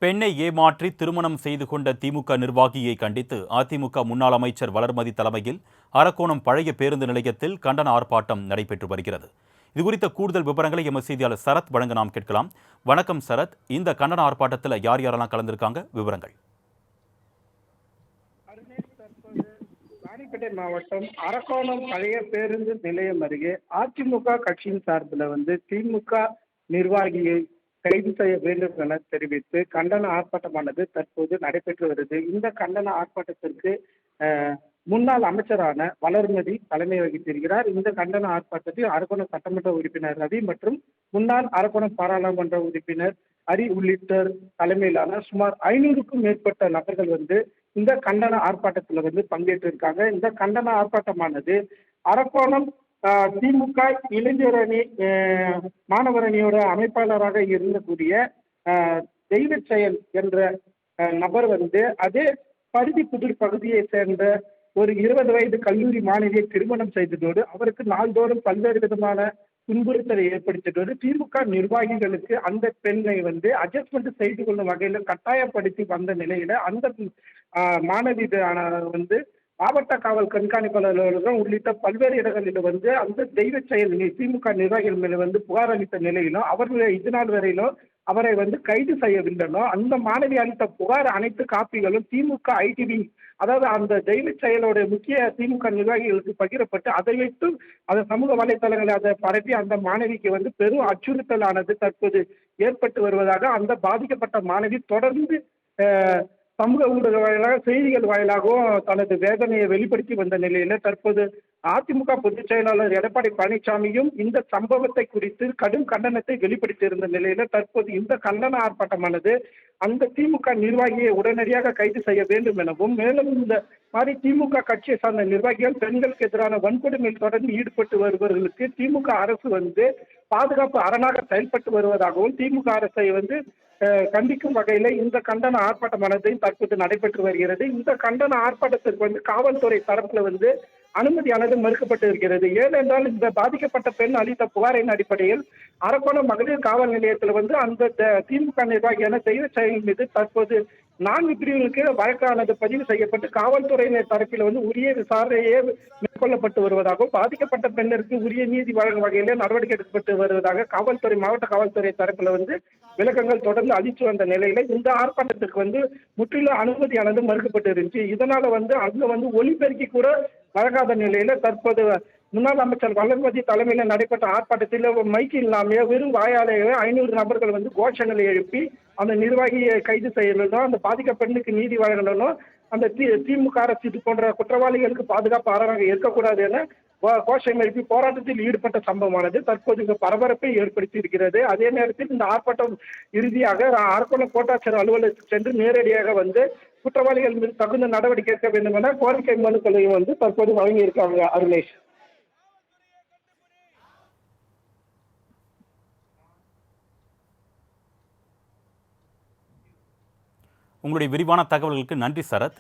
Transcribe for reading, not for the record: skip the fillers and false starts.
பெண்ணை ஏமாற்றி திருமணம் செய்து கொண்ட திமுக நிர்வாகியை கண்டித்து அதிமுக முன்னாள் அமைச்சர் வளர்மதி தலைமையில் அரக்கோணம் பழைய பேருந்து நிலையத்தில் கண்டன ஆர்ப்பாட்டம் நடைபெற்று வருகிறது. இதுகுறித்த கூடுதல் விவரங்களை எமது செய்தியாளர் சரத் வழங்க நாம் கேட்கலாம். வணக்கம் சரத், இந்த கண்டன ஆர்ப்பாட்டத்தில் யார் யாரெல்லாம் கலந்திருக்காங்க, விவரங்கள்? ராணிப்பேட்டை மாவட்டம் அரக்கோணம் பழைய பேருந்து நிலையம் அருகே அதிமுக கட்சியின் சார்பில் திமுக நிர்வாகியை கைது செய்ய வேண்டும் என தெரிவித்து கண்டன ஆர்ப்பாட்டமானது தற்போது நடைபெற்று வருது. இந்த கண்டன ஆர்ப்பாட்டத்திற்கு முன்னாள் அமைச்சரான வளர்மதி தலைமை வகித்திருக்கிறார். இந்த கண்டன ஆர்ப்பாட்டத்தில் அரக்கோணம் சட்டமன்ற உறுப்பினர் ரவி மற்றும் முன்னாள் அரக்கோணம் பாராளுமன்ற உறுப்பினர் ஹரி உள்ளிட்ட தலைமையிலான சுமார் 500க்கும் மேற்பட்ட நபர்கள் இந்த கண்டன ஆர்ப்பாட்டத்தில் பங்கேற்றிருக்காங்க. இந்த கண்டன ஆர்ப்பாட்டமானது அரக்கோணம் திமுக இளைஞர் அணி மாணவர் அணியோட அமைப்பாளராக இருந்தக்கூடிய தெய்வ செயல் என்ற நபர் அதே பருதிப்புதூர் பகுதியை சேர்ந்த ஒரு 20 வயது கல்லூரி மாணவியை திருமணம் செய்ததோடு அவருக்கு நாள்தோறும் பல்வேறு விதமான துன்புறுத்தலை ஏற்படுத்தியதோடு திமுக நிர்வாகிகளுக்கு அந்த பெண்ணை அட்ஜஸ்ட்மெண்ட் செய்து கொள்ளும் வகையில் கட்டாயப்படுத்தி வந்த நிலையில அந்த மாணவி மாவட்ட காவல் கண்காணிப்பாளர் உள்ளிட்ட பல்வேறு இடங்களில் அந்த தெய்வ செயல் திமுக நிர்வாகிகள் மேல புகார் அளித்த நிலையிலும் அவர்களை இது நாள் வரையிலும் அவரை கைது செய்யவில்லைனோ அந்த மாணவி அளித்த புகார் அனைத்து காப்பிகளும் திமுக ஐடிவி, அதாவது அந்த தெய்வ செயலோட முக்கிய திமுக நிர்வாகிகளுக்கு பகிரப்பட்டு அதை வைத்து அந்த சமூக வலைத்தளங்களை அதை பரப்பி அந்த மாணவிக்கு பெரும் அச்சுறுத்தலானது தற்போது ஏற்பட்டு வருவதாக அந்த பாதிக்கப்பட்ட மாணவி தொடர்ந்து சமூக ஊடக வாயிலாக செய்திகள் வாயிலாகவும் தனது வேதனையை வெளிப்படுத்தி வந்த நிலையில தற்போது அதிமுக பொதுச் செயலாளர் எடப்பாடி பழனிசாமியும் இந்த சம்பவத்தை குறித்து கடும் கண்டனத்தை வெளிப்படுத்தியிருந்த நிலையில தற்போது இந்த கண்டன ஆர்ப்பாட்டமானது அந்த திமுக நிர்வாகியை உடனடியாக கைது செய்ய வேண்டும் எனவும், மேலும் இந்த மாதிரி திமுக கட்சியை சார்ந்த நிர்வாகிகள் பெண்களுக்கு எதிரான வன்கொடுமையில் தொடர்ந்து ஈடுபட்டு வருபவர்களுக்கு திமுக அரசு பாதுகாப்பு அரணாக செயல்பட்டு வருவதாகவும் திமுக அரசை கண்டிக்கும் வகையில இந்த கண்டன ஆர்ப்பாட்டமானது தற்போது நடைபெற்று வருகிறது. இந்த கண்டன ஆர்ப்பாட்டத்திற்கு காவல்துறை தரப்புல அனுமதியானது மறுக்கப்பட்டு இருக்கிறது. ஏனென்றால் இந்த பாதிக்கப்பட்ட பெண் அளித்த புகாரின் அடிப்படையில் அரக்கோணம் மகளிர் காவல் நிலையத்தில் அந்த திமுக நிர்வாகியான தெய்வ செயல் மீது தற்போது 4 பிரிவுகளுக்கு வழக்கானது பதிவு செய்யப்பட்டு காவல்துறையினர் தரப்பில் உரிய விசாரணையே மேற்கொள்ளப்பட்டு வருவதாகவும் பாதிக்கப்பட்ட பெண்ணிற்கு உரிய நீதி வழங்கும் வகையிலே நடவடிக்கை எடுக்கப்பட்டு வருவதாக காவல்துறை மாவட்ட காவல்துறை தரப்பில் விளக்கங்கள் தொடர்ந்து அளித்து வந்த நிலையில இந்த ஆர்ப்பாட்டத்திற்கு முற்றிலும் அனுமதியானது மறுக்கப்பட்டு இருந்துச்சு. இதனால அங்க ஒலிபெருக்கி கூட வழங்காத நிலையில தற்போது முன்னாள் அமைச்சர் வளர்மதி தலைமையில நடைபெற்ற ஆர்ப்பாட்டத்தில் மைக்கு இல்லாமையோ வெறும் வாயாலேயே 500 நபர்கள் கோஷங்களை எழுப்பி அந்த நிர்வாகியை கைது செய்யணும், அந்த பாதிக்க பெண்ணுக்கு நீதி வழங்கணும், அந்த திமுக அரசு இது போன்ற குற்றவாளிகளுக்கு பாதுகாப்பு அரணாக இருக்கக்கூடாது என கோஷம் எழுப்பி போராட்டத்தில் ஈடுபட்ட சம்பவமானது தற்போது இந்த பரபரப்பை ஏற்படுத்தி இருக்கிறது. அதே நேரத்தில் இந்த ஆர்ப்பாட்டம் இறுதியாக அரக்கோணம் கோட்டாட்சியர் அலுவலகத்துக்கு சென்று நேரடியாக குற்றவாளிகள் மீது தகுந்த நடவடிக்கை எடுக்க வேண்டும் என கோரிக்கை மனுக்களையும் தற்போது வழங்கியிருக்காங்க. அருணேஷ், உங்களுடைய விரிவான தகவல்களுக்கு நன்றி சரத்.